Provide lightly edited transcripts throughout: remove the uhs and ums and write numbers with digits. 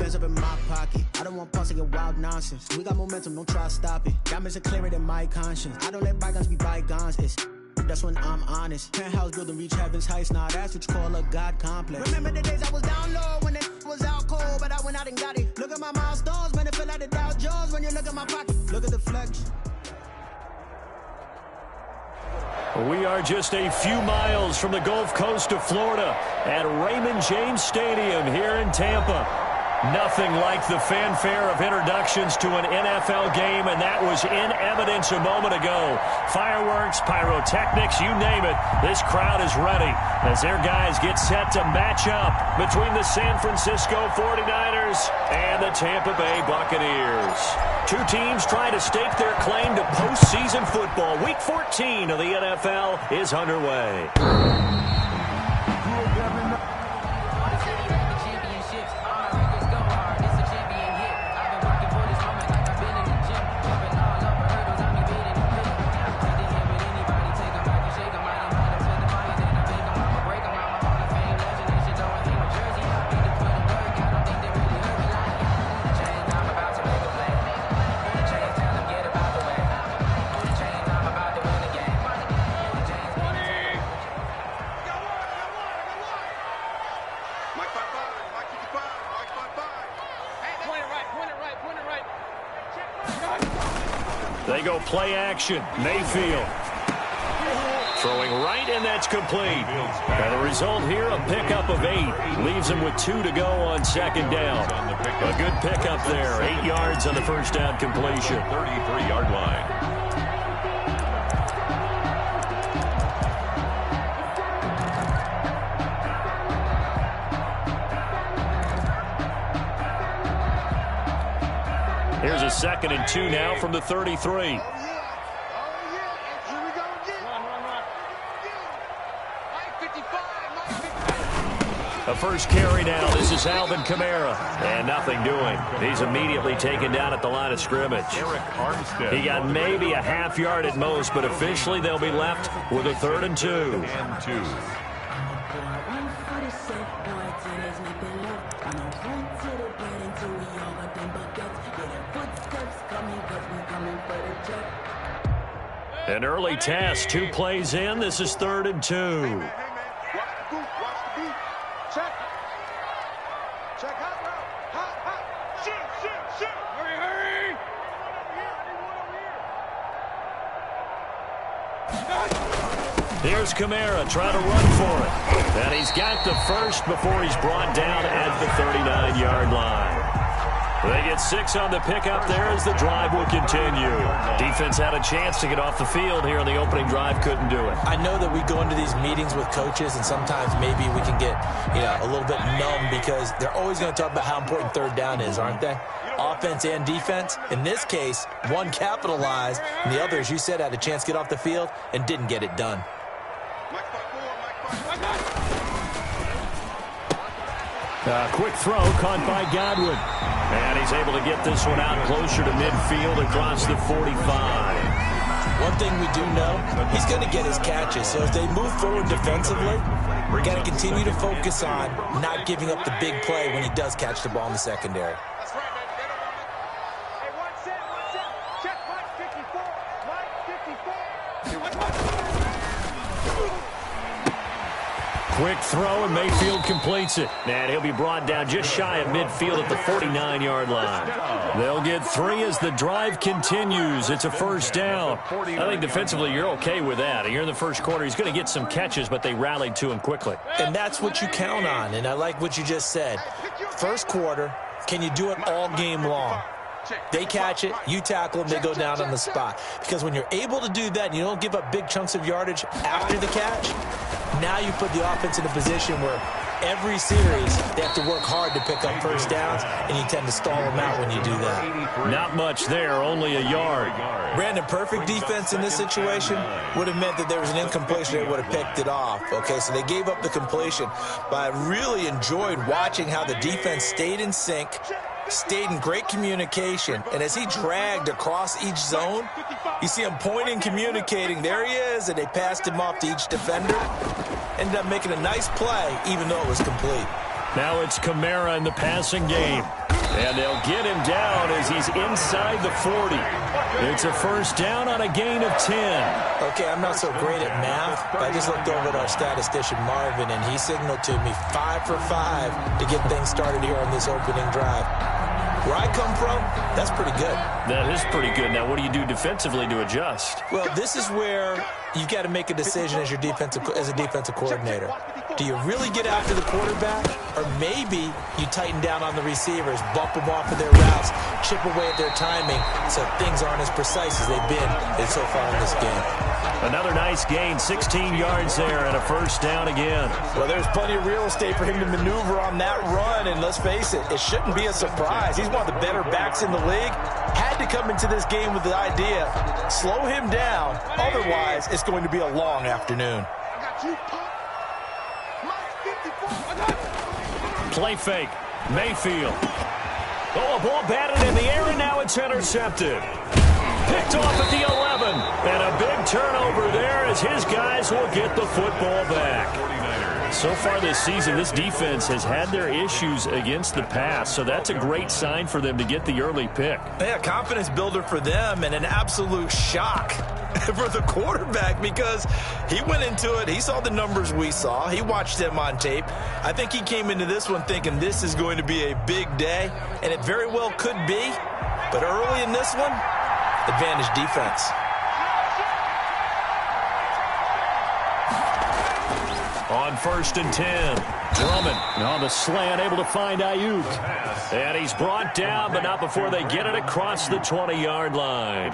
bands up in my pocket. I don't want pause to get wild nonsense. We got momentum, don't try to stop it. Diamonds are clearer than my conscience. I don't let bygones be bygones. That's when I'm honest. Penthouse building, reach heaven's heights. Now that's what you call a God complex. Remember the days I was down low when it was out cold, but I went out and got it. Look at my milestones, man, it feel like the Dow Jones when you look at my pocket. Look at the flex. We are just a few miles from the Gulf Coast of Florida at Raymond James Stadium here in Tampa. Nothing like the fanfare of introductions to an NFL game, and that was in evidence a moment ago. Fireworks, pyrotechnics, you name it. This crowd is ready as their guys get set to match up between the San Francisco 49ers and the Tampa Bay Buccaneers. Two teams trying to stake their claim to postseason football. Week 14 of the NFL is underway. They go play action. Mayfield throwing right, and that's complete. And the result here, a pickup of 8. Leaves him with 2 to go on second down. A good pickup there. 8 yards on the first down completion. 33-yard line. Here's a 2nd and 2 now from the 33. A first carry now. This is Alvin Kamara. And nothing doing. He's immediately taken down at the line of scrimmage. He got maybe a half yard at most, but officially they'll be left with a 3rd and 2. An early test, 2 plays in. This is 3rd and 2. Here's Kamara trying to run for it. And he's got the first before he's brought down at the 39-yard line. They get 6 on the pickup there as the drive will continue. Defense had a chance to get off the field here on the opening drive, couldn't do it. I know that we go into these meetings with coaches, and sometimes maybe we can get, a little bit numb because they're always going to talk about how important 3rd down is, aren't they? Offense and defense. In this case, one capitalized, and the other, as you said, had a chance to get off the field and didn't get it done. Quick throw caught by Godwin. And he's able to get this one out closer to midfield across the 45. One thing we do know, he's going to get his catches. So as they move forward defensively, we're going to continue to focus on not giving up the big play when he does catch the ball in the secondary. Quick throw, and Mayfield completes it. And he'll be brought down just shy of midfield at the 49-yard line. They'll get 3 as the drive continues. It's a first down. I think defensively you're okay with that. Here in the first quarter, he's going to get some catches, but they rallied to him quickly. And that's what you count on, and I like what you just said. First quarter, can you do it all game long? They catch it, you tackle them, they go down on the spot. Because when you're able to do that and you don't give up big chunks of yardage after the catch, now you put the offense in a position where every series they have to work hard to pick up first downs, and you tend to stall them out when you do that. Not much there, only a yard. Brandon, perfect defense in this situation would have meant that there was an incompletion. They would have picked it off. Okay, so they gave up the completion. But I really enjoyed watching how the defense stayed in sync, stayed in great communication, and as he dragged across each zone, you see him pointing, communicating. There he is, and they passed him off to each defender. Ended up making a nice play, even though it was complete. Now it's Kamara in the passing game. And they'll get him down as he's inside the 40. It's a first down on a gain of 10. Okay, I'm not so great at math, but I just looked over at our statistician, Marvin, and he signaled to me 5 for 5 to get things started here on this opening drive. Where I come from, that's pretty good. That is pretty good. Now, what do you do defensively to adjust? Well, this is where you've got to make a decision as a defensive coordinator. Do you really get after the quarterback, or maybe you tighten down on the receivers, bump them off of their routes, chip away at their timing so things aren't as precise as they've been so far in this game? Another nice gain, 16 yards there, and a first down again. Well, there's plenty of real estate for him to maneuver on that run, and let's face it, it shouldn't be a surprise. He's one of the better backs in the league. Had to come into this game with the idea, slow him down, otherwise it's going to be a long afternoon. Play fake, Mayfield. Oh, a ball batted in the air, and now it's intercepted. Picked off at the 11, and a big turnover there as his guys will get the football back. So far this season, this defense has had their issues against the pass, so that's a great sign for them to get the early pick. Yeah, confidence builder for them and an absolute shock for the quarterback because he went into it, he saw the numbers we saw, he watched them on tape. I think he came into this one thinking this is going to be a big day, and it very well could be, but early in this one, advantage defense. On 1st and 10, Drummond on the slant, able to find Ayuk. And he's brought down, but not before they get it across the 20-yard line.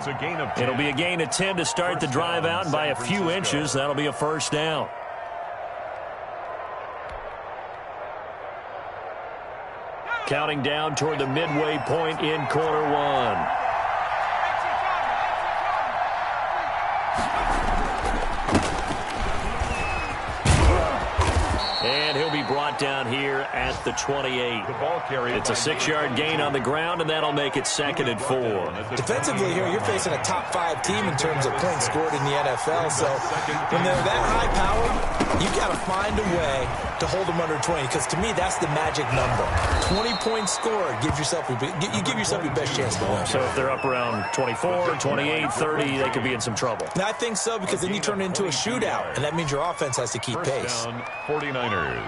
It'll be a gain of 10 to start the drive out, and by a few inches, that'll be a first down. Counting down toward the midway point in quarter one. And he'll be brought down here at the 28. It's a 6-yard gain on the ground, and that'll make it 2nd and 4. Defensively here, you're facing a top-5 team in terms of points scored in the NFL. So when they're that high-powered, you've got to find a way to hold them under 20, because to me, that's the magic number. 20 points scored gives yourself you give yourself your best chance to win. So if they're up around 24, 28, 30, they could be in some trouble. And I think so, because then you turn it into a shootout, and that means your offense has to keep pace. 49ers.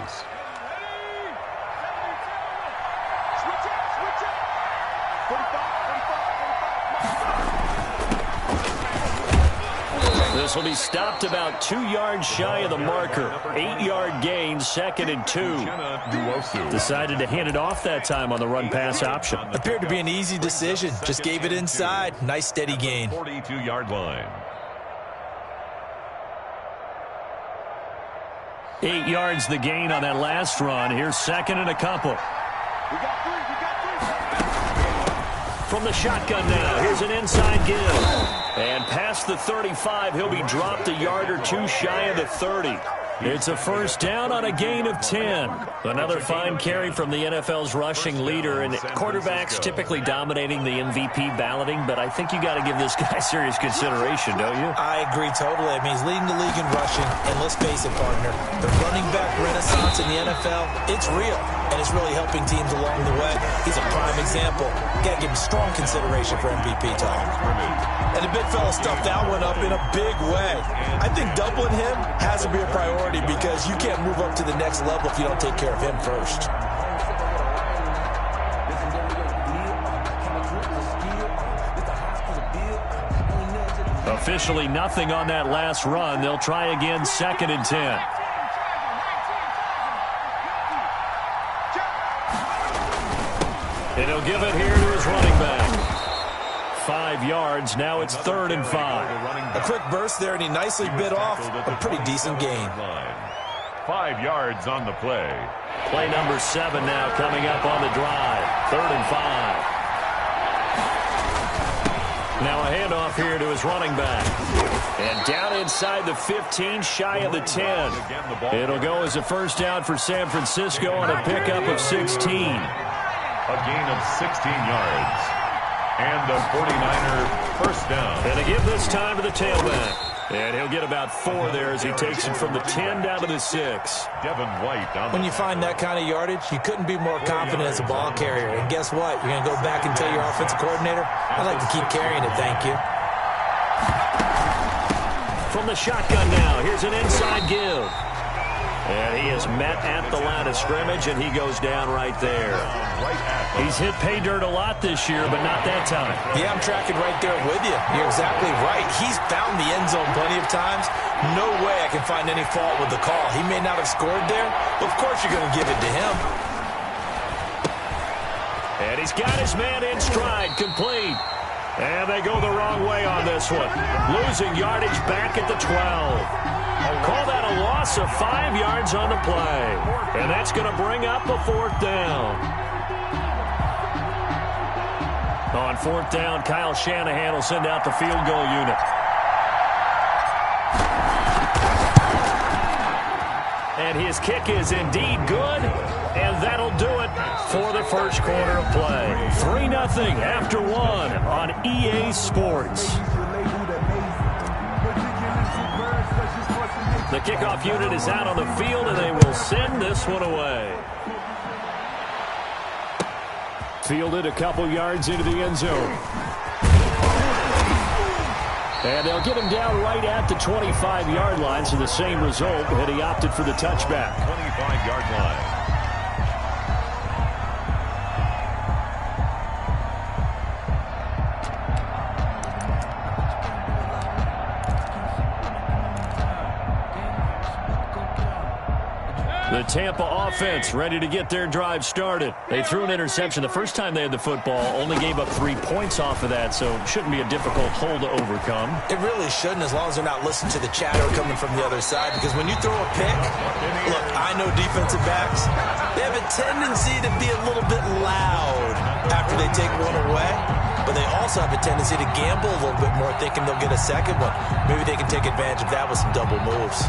This will be stopped about 2 yards shy of the marker. 8-yard gain, 2nd and 2. Decided to hand it off that time on the run-pass option. Appeared to be an easy decision. Just gave it inside. Nice, steady gain. 42-yard line. 8 yards the gain on that last run. Here's 2nd and a couple. From the shotgun now, here's an inside give. And past the 35, he'll be dropped a yard or two shy of the 30. It's a first down on a gain of 10. Another fine carry from the NFL's rushing leader, and quarterbacks typically dominating the MVP balloting, but I think you got to give this guy serious consideration, don't you? I agree totally. I mean, he's leading the league in rushing, and let's face it, partner, the running back renaissance in the NFL, it's real, and it's really helping teams along the way. He's a prime example. Got to give him strong consideration for MVP talk. And the big fella stuffed that one up in a big way. I think doubling him has to be a priority because you can't move up to the next level if you don't take care of him first. Officially nothing on that last run. They'll try again, 2nd and 10. And he'll give it here to his running back. 5 yards. Now it's 3rd and 5. A quick burst there, and he nicely bit off a pretty decent gain. 5 yards on the play. Play number 7 now coming up on the drive. 3rd and 5. Now a handoff here to his running back. And down inside the 15, shy of the 10. It'll go as a first down for San Francisco on a pickup of 16. A gain of 16 yards. And the 49er first down. And a give this time to the tailback. And he'll get about 4 there as he takes it from the 10 down to the 6. Devin White down. When you find that kind of yardage, you couldn't be more confident as a ball carrier. And guess what? You're going to go back and tell your offensive coordinator, I'd like to keep carrying it, thank you. From the shotgun now, here's an inside give. And he is met at the line of scrimmage, and he goes down right there. He's hit pay dirt a lot this year, but not that time. Yeah, I'm tracking right there with you. You're exactly right. He's found the end zone plenty of times. No way I can find any fault with the call. He may not have scored there, but of course you're going to give it to him. And he's got his man in stride, complete. And they go the wrong way on this one. Losing yardage back at the 12. Call that a loss of 5 yards on the play. And that's going to bring up a 4th down. On 4th down, Kyle Shanahan will send out the field goal unit. And his kick is indeed good. And that'll do it for the first quarter of play. 3-0 after 1 on EA Sports. The kickoff unit is out on the field, and they will send this one away. Fielded a couple yards into the end zone. And they'll get him down right at the 25-yard line, so the same result, and he opted for the touchback. 25-yard line. The Tampa offense ready to get their drive started. They threw an interception the first time they had the football, only gave up 3 points off of that, so it shouldn't be a difficult hole to overcome. It really shouldn't, as long as they're not listening to the chatter coming from the other side, because when you throw a pick, look, I know defensive backs, they have a tendency to be a little bit loud after they take one away, but they also have a tendency to gamble a little bit more, thinking they'll get a second one. Maybe they can take advantage of that with some double moves.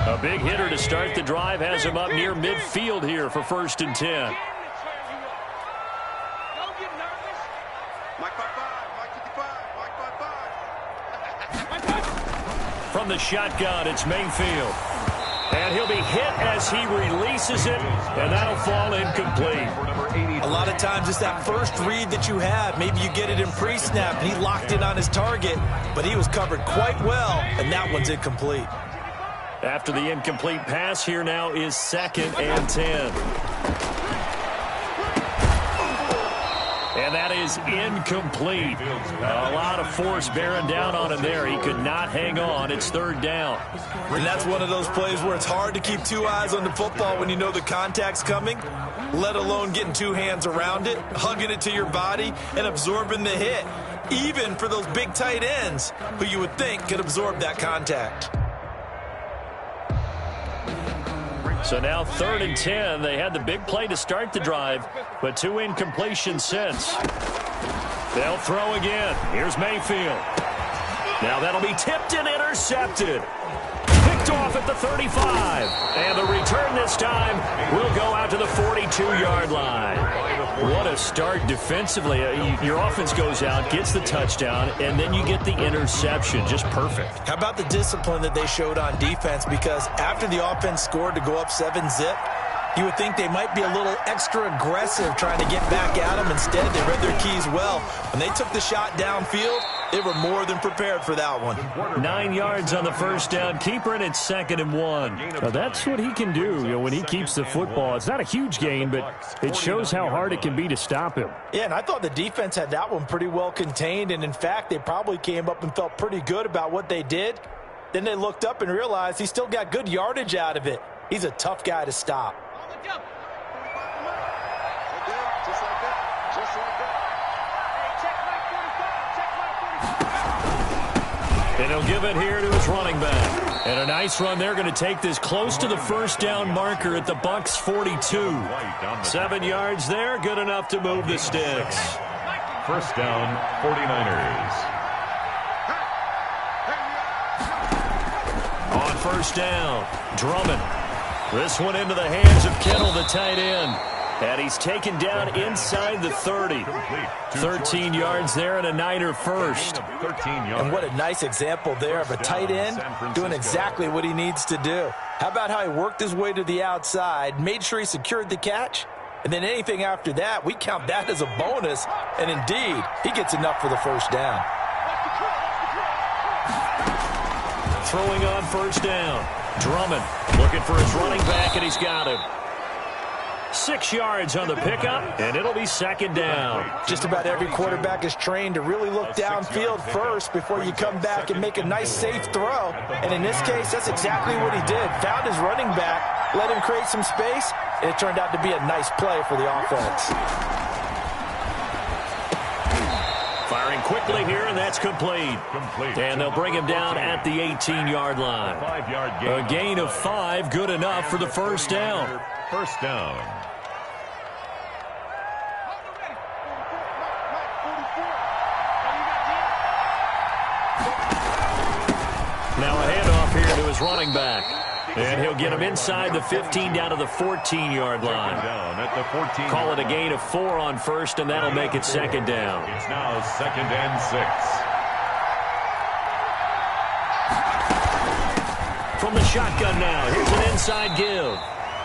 A big hitter to start the drive has him up near midfield here for 1st and 10. From the shotgun, it's Mayfield. And he'll be hit as he releases it, and that'll fall incomplete. A lot of times it's that first read that you have. Maybe you get it in pre-snap, and he locked in on his target, but he was covered quite well, and that one's incomplete. After the incomplete pass, here now is 2nd and 10. And that is incomplete. A lot of force bearing down on him there. He could not hang on. It's 3rd down. And that's one of those plays where it's hard to keep 2 eyes on the football when you know the contact's coming, let alone getting 2 hands around it, hugging it to your body, and absorbing the hit, even for those big tight ends who you would think could absorb that contact. So now 3rd and 10. They had the big play to start the drive, but 2 incompletions since. They'll throw again. Here's Mayfield. Now that'll be tipped and intercepted. Picked off at the 35. And the return this time will go out to the 42-yard line. What a start defensively. Your offense goes out, gets the touchdown, and then you get the interception. Just perfect. How about the discipline that they showed on defense? Because after the offense scored to go up 7-zip, you would think they might be a little extra aggressive trying to get back at them. Instead, they read their keys well. When they took the shot downfield, they were more than prepared for that one. 9 yards on the first down. Keeper, and it's 2nd and 1. Now, that's what he can do, when he keeps the football. It's not a huge gain, but it shows how hard it can be to stop him. Yeah, and I thought the defense had that one pretty well contained, and in fact, they probably came up and felt pretty good about what they did. Then they looked up and realized he still got good yardage out of it. He's a tough guy to stop. And he'll give it here to his running back. And a nice run. They're going to take this close to the 1st down marker at the Bucs 42. 7 yards there, good enough to move the sticks. 1st down, 49ers. On 1st down, Drummond. This one into the hands of Kittle, the tight end. And he's taken down inside the 30. 13 yards there and a Niner first. And what a nice example there of a tight end doing exactly what he needs to do. How about how he worked his way to the outside, made sure he secured the catch, and then anything after that, we count that as a bonus. And indeed, he gets enough for the first down. Throwing on first down. Drummond looking for his running back, and he's got him. 6 yards on the pickup, and it'll be second down. Just about every quarterback is trained to really look downfield first before you come back and make a nice, safe throw. And in this case, that's exactly what he did. Found his running back, let him create some space, and it turned out to be a nice play for the offense. Firing quickly here, and that's complete. And they'll bring him down at the 18-yard line. A gain of 5, good enough for the first down. First down. Now a handoff here to his running back. And he'll get him inside the 15 down to the 14-yard line. Down at the 14. Call it a gain of 4 on first, and that'll make it second down. It's now 2nd and 6. From the shotgun now, here's an inside give.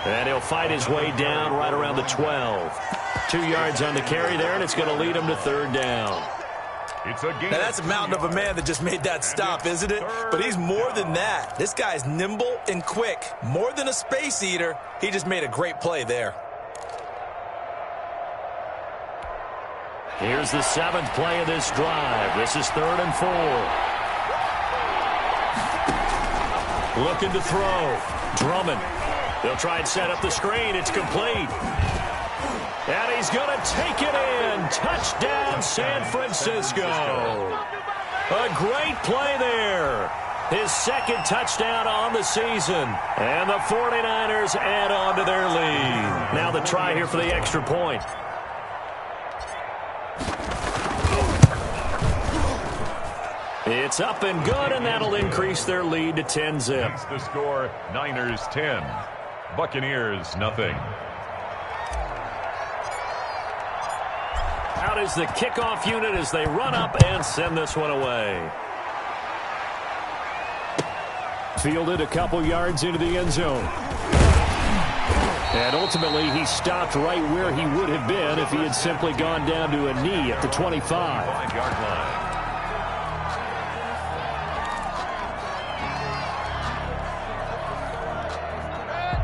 And he'll fight his way down right around the 12. 2 yards on the carry there, and it's going to lead him to third down. It's a gain. Now, that's a mountain of a man that just made that stop, isn't it? But he's more than that. This guy's nimble and quick. More than a space eater. He just made a great play there. Here's the 7th play of this drive. This is 3rd and 4. Looking to throw. Drummond. They'll try and set up the screen. It's complete. And he's going to take it in. Touchdown, San Francisco. A great play there. His 2nd touchdown on the season. And the 49ers add on to their lead. Now the try here for the extra point. It's up and good, and that'll increase their lead to 10-zip. That's the score, Niners 10. Buccaneers nothing. Out is the kickoff unit as they run up and send this one away. Fielded a couple yards into the end zone. And ultimately, he stopped right where he would have been if he had simply gone down to a knee at the 25. 5-yard line.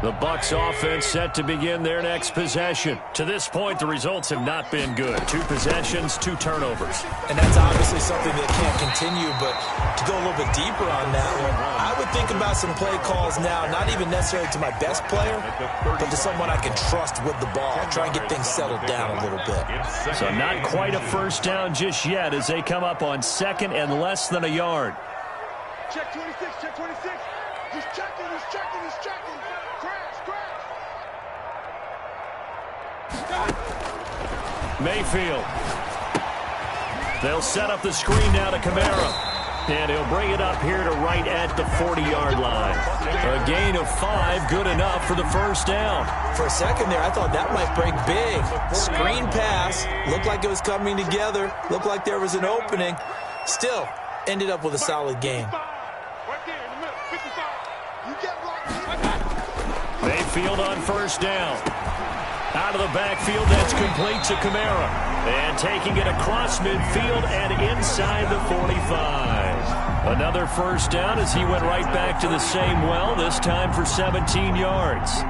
The Bucs offense set to begin their next possession. To this point, the results have not been good. 2 possessions, 2 turnovers. And that's obviously something that can't continue, but to go a little bit deeper on that one, I would think about some play calls now, not even necessarily to my best player, but to someone I can trust with the ball. Try and get things settled down a little bit. So not quite a first down just yet as they come up on 2nd and less than a yard. Check 26, check 26. He's checking, he's checking, he's checking. Crash, crash. Mayfield. They'll set up the screen now to Kamara. And he'll bring it up here to right at the 40-yard line. A gain of 5, good enough for the first down. For a second there, I thought that might break big. Screen pass. Looked like it was coming together. Looked like there was an opening. Still, ended up with a solid game. Mayfield on first down. Out of the backfield, that's complete to Kamara. And taking it across midfield and inside the 45. Another first down as he went right back to the same well, this time for 17 yards.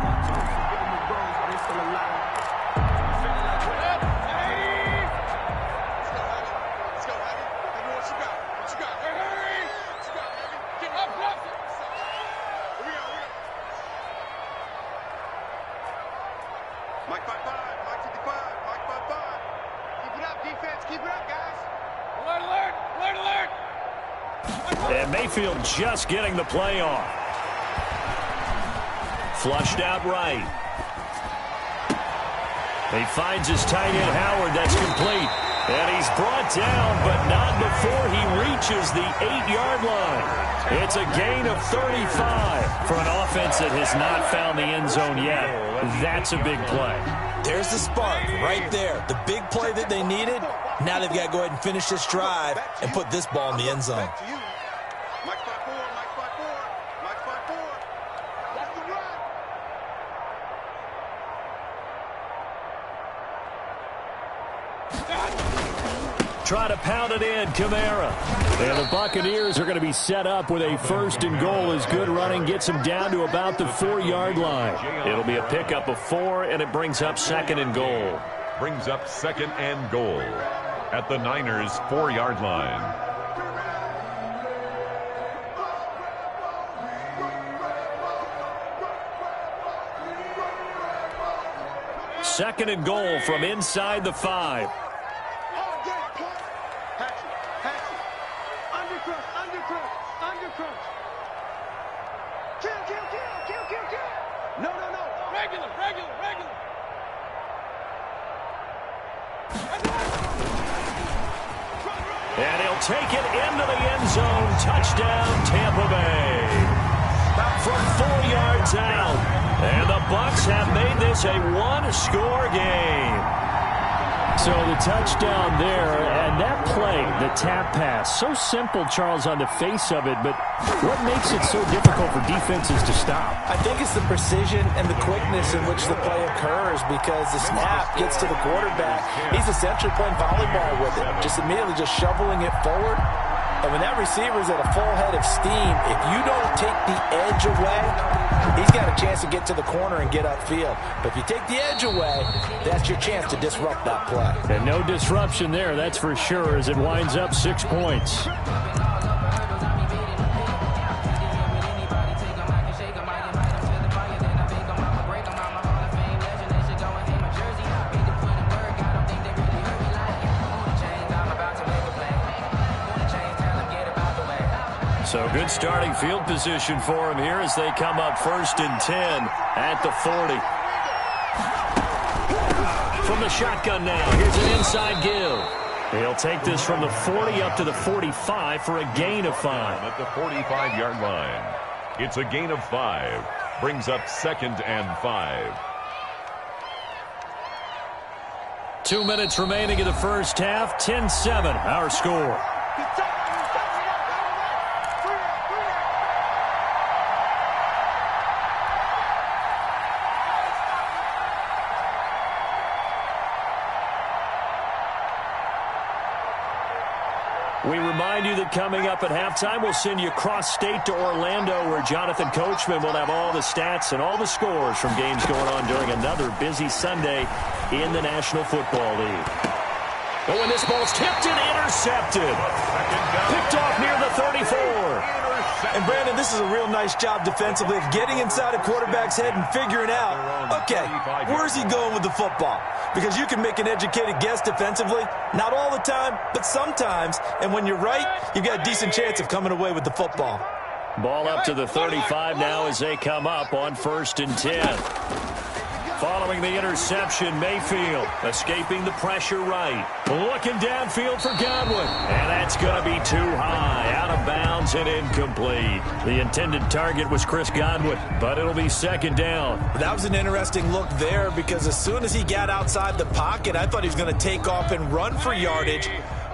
And Mayfield just getting the play off. Flushed out right. He finds his tight end Howard. That's complete. And he's brought down, but not before he reaches the 8-yard line. It's a gain of 35. For an offense that has not found the end zone yet, that's a big play. There's the spark right there. The big play that they needed. Now they've got to go ahead and finish this drive and put this ball in the end zone. Mike 5-4, Mike 5-4, Mike 5-4. That's the run. Try to pound it in, Kamara. And the Buccaneers are going to be set up with a 1st and goal as good running gets them down to about the 4-yard line. It'll be a pickup of 4, and it brings up 2nd and goal. Brings up 2nd and goal at the Niners' 4-yard line. Second and goal from inside the 5. No. Regular. And he'll take it into the end zone. Touchdown, Tampa Bay. From 4 yards out. And the Bucs have made this a 1-score game. So the touchdown there, and that play, the tap pass, so simple, Charles, on the face of it, but what makes it so difficult for defenses to stop? I think it's the precision and the quickness in which the play occurs, because the snap gets to the quarterback. He's essentially playing volleyball with it, just immediately just shoveling it forward. And when that receiver's at a full head of steam, if you don't take the edge away, he's got a chance to get to the corner and get upfield. But if you take the edge away, that's your chance to disrupt that play. And no disruption there, that's for sure, as it winds up 6 points. So good starting field position for him here as they come up 1st and 10 at the 40. From the shotgun now, here's an inside give. He'll take this from the 40 up to the 45 for a gain of 5. At the 45-yard line. It's a gain of 5. Brings up 2nd and 5. 2 minutes remaining in the first half. 10-7, our score. We remind you that coming up at halftime, we'll send you cross-state to Orlando, where Jonathan Coachman will have all the stats and all the scores from games going on during another busy Sunday in the National Football League. Oh, and this ball's tipped and intercepted. Picked off near the 34. And, Brandon, this is a real nice job defensively of getting inside a quarterback's head and figuring out, okay, where's he going with the football? Because you can make an educated guess defensively, not all the time, but sometimes. And when you're right, you've got a decent chance of coming away with the football. Ball up to the 35 now as they come up on 1st and 10. Following the interception, Mayfield escaping the pressure right. Looking downfield for Godwin. And that's going to be too high. Out of bounds and incomplete. The intended target was Chris Godwin, but it'll be 2nd down. That was an interesting look there, because as soon as he got outside the pocket, I thought he was going to take off and run for yardage.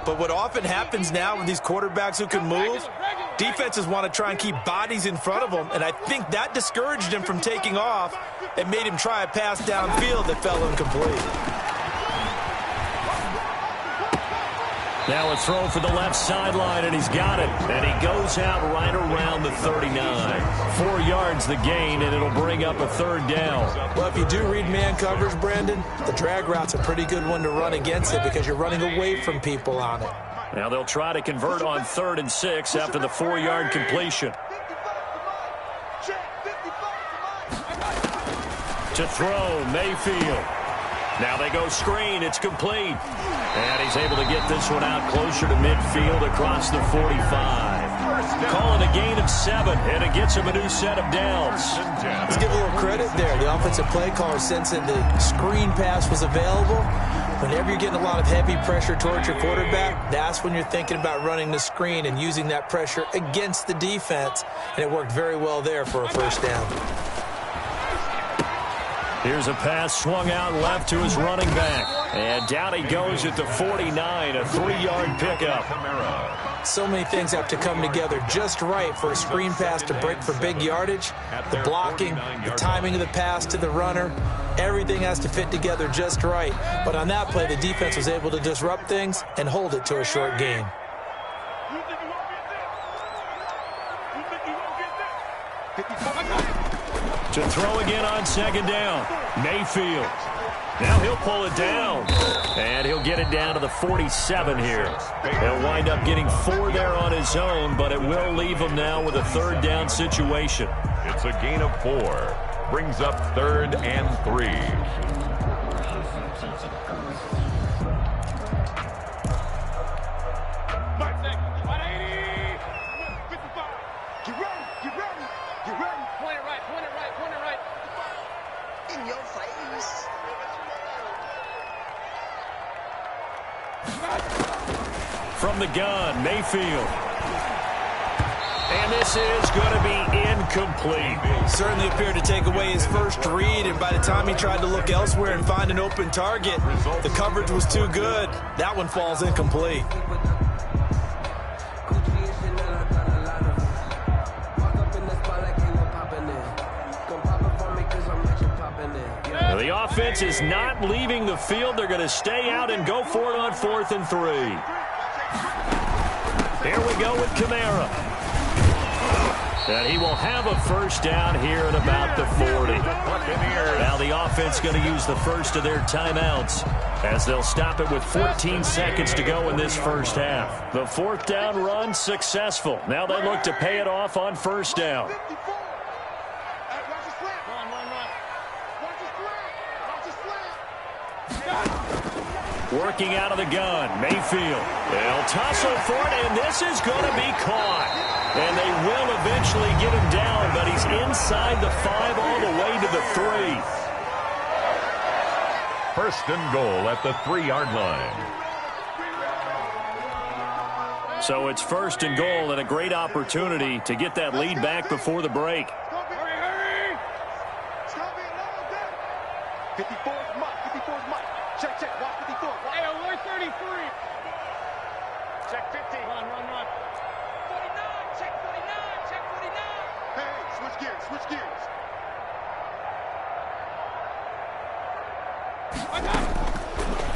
But what often happens now with these quarterbacks who can move, defenses want to try and keep bodies in front of them, and I think that discouraged him from taking off and made him try a pass downfield that fell incomplete. Now a throw for the left sideline, and he's got it. And he goes out right around the 39. 4 yards the gain, and it'll bring up a 3rd down. Well, if you do read man coverage, Brandon, the drag route's a pretty good one to run against it, because you're running away from people on it. Now they'll try to convert on 3rd and 6 after the 4-yard completion. To throw, Mayfield. Now they go screen. It's complete. And he's able to get this one out closer to midfield across the 45. Call it a gain of 7, and it gets him a new set of downs. Let's give a little credit there. The offensive play caller, sensing the screen pass was available, Whenever you're getting a lot of heavy pressure towards your quarterback, that's when you're thinking about running the screen and using that pressure against the defense, and it worked very well there for a first down. Here's a pass swung out left to his running back. And down he goes at the 49, a 3-yard pickup. So many things have to come together just right for a screen pass to break for big yardage. The blocking, the timing of the pass to the runner, everything has to fit together just right. But on that play, the defense was able to disrupt things and hold it to a short gain. To throw again on second down, Mayfield. Now he'll pull it down, and he'll get it down to the 47 here. He'll wind up getting 4 there on his own, but it will leave him now with a third down situation. It's a gain of 4. Brings up 3rd and 3. From the gun, Mayfield. And this is going to be incomplete. Certainly appeared to take away his first read, and by the time he tried to look elsewhere and find an open target, the coverage was too good. That one falls incomplete. The offense is not leaving the field. They're going to stay out and go for it on 4th and 3. Here we go with Kamara. And he will have a first down here at about the 40. Now the offense going to use the first of their timeouts as they'll stop it with 14 seconds to go in this first half. The 4th down run successful. Now they look to pay it off on first down. Working out of the gun, Mayfield. They'll tussle for it, and this is going to be caught. And they will eventually get him down, but he's inside the 5 all the way to the 3. 1st and goal at the 3-yard line. So it's 1st and goal and a great opportunity to get that lead back before the break. Hurry! It's going to be another day. 54's Mike. 54's Mike. Check, check. Watch 54. Hey, alert 33. Check 50. Run. 49. Check 49. Check 49. Hey, switch gears. Switch gears.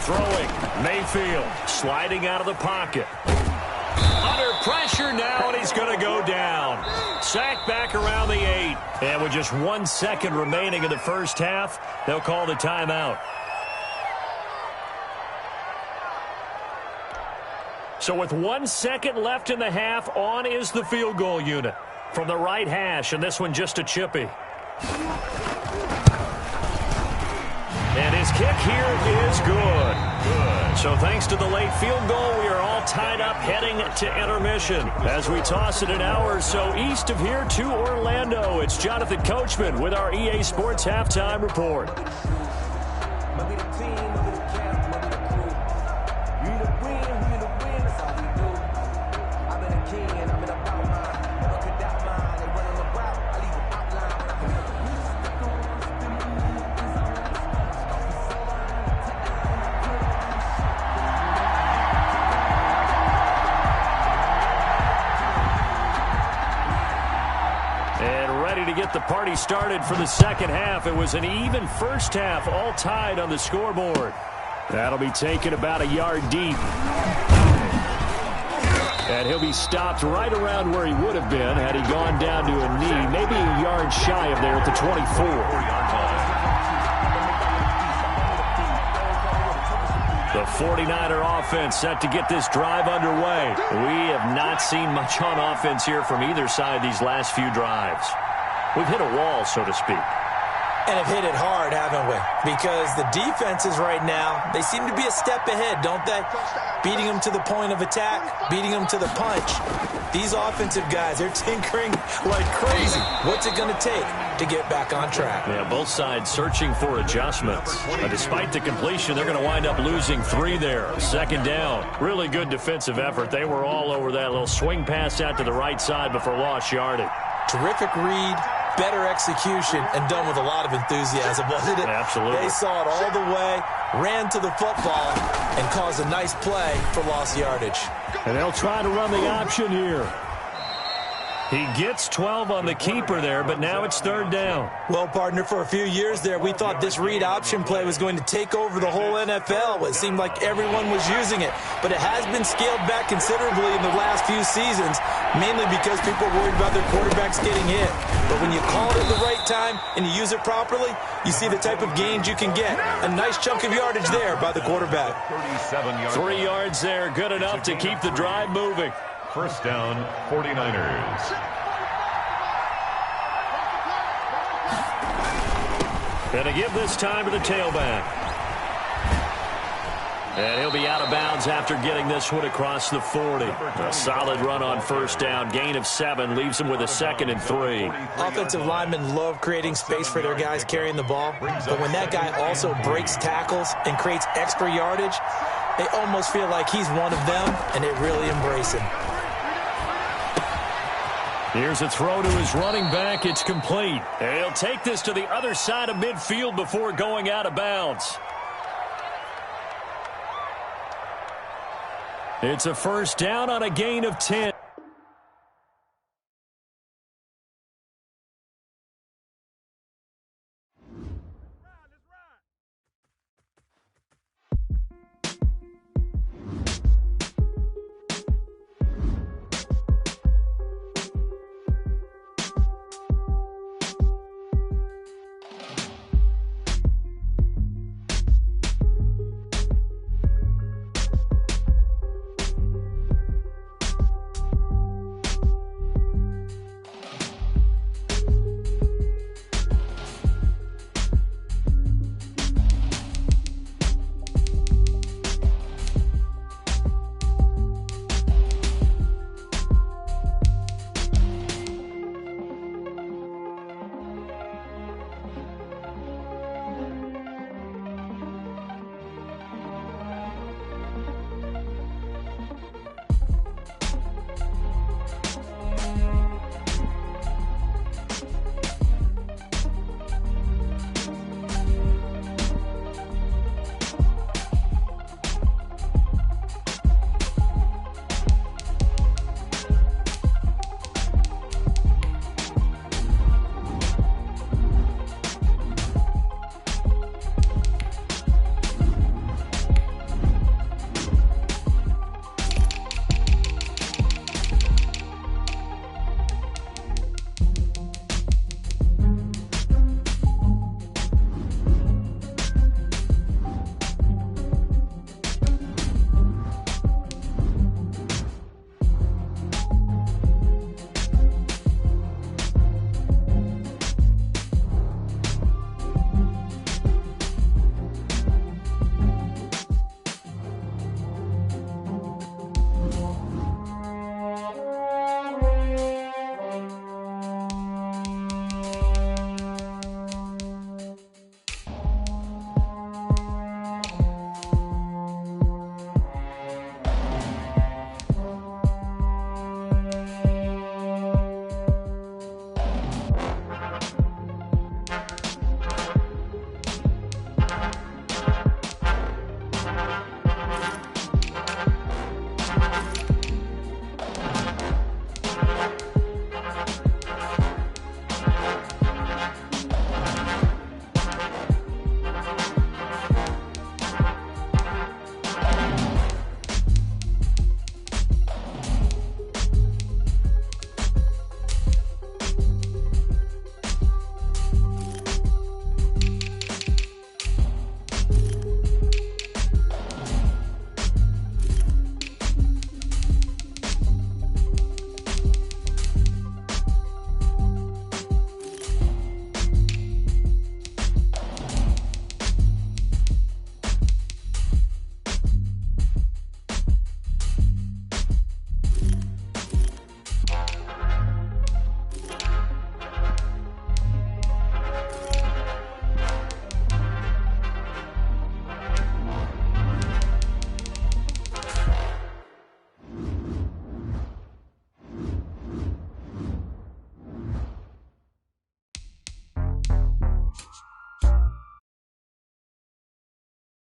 Throwing, Mayfield sliding out of the pocket. Under pressure now, and he's going to go down. Sacked back around the 8. And with just 1 second remaining in the first half, they'll call the timeout. So with 1 second left in the half, on is the field goal unit. From the right hash, and this one just a chippy. And his kick here is good. So thanks to the late field goal, we are all tied up heading to intermission. As we toss it an hour or so east of here to Orlando, it's Jonathan Coachman with our EA Sports Halftime Report. The party started for the second half. It was an even first half, all tied on the scoreboard. That'll be taken about a yard deep. And he'll be stopped right around where he would have been had he gone down to a knee, maybe a yard shy of there at the 24. The 49er offense set to get this drive underway. We have not seen much on offense here from either side these last few drives. We've hit a wall, so to speak. And have hit it hard, haven't we? Because the defenses right now, they seem to be a step ahead, don't they? Beating them to the point of attack, beating them to the punch. These offensive guys, they're tinkering like crazy. What's it going to take to get back on track? Yeah, both sides searching for adjustments. Despite the completion, they're going to wind up losing 3 there. Second down. Really good defensive effort. They were all over that little swing pass out to the right side before lost yardage. Terrific read, better execution, and done with a lot of enthusiasm, wasn't it? Absolutely. They saw it all the way, ran to the football, and caused a nice play for lost yardage. And they'll try to run the option here. He gets 12 on the keeper there, but now it's 3rd down. Well, partner, for a few years there, we thought this read option play was going to take over the whole NFL. It seemed like everyone was using it, but it has been scaled back considerably in the last few seasons, mainly because people are worried about their quarterbacks getting hit. But when you call it at the right time and you use it properly, you see the type of gains you can get. A nice chunk of yardage there by the quarterback. 3 yards there, good enough to keep the drive moving. First down, 49ers. Going to give this time to the tailback. And he'll be out of bounds after getting this one across the 40. A solid run on first down. Gain of 7 leaves him with a 2nd and 3. Offensive linemen love creating space for their guys carrying the ball. But when that guy also breaks tackles and creates extra yardage, they almost feel like he's one of them, and they really embrace him. Here's a throw to his running back. It's complete. And he'll take this to the other side of midfield before going out of bounds. It's a first down on a gain of 10.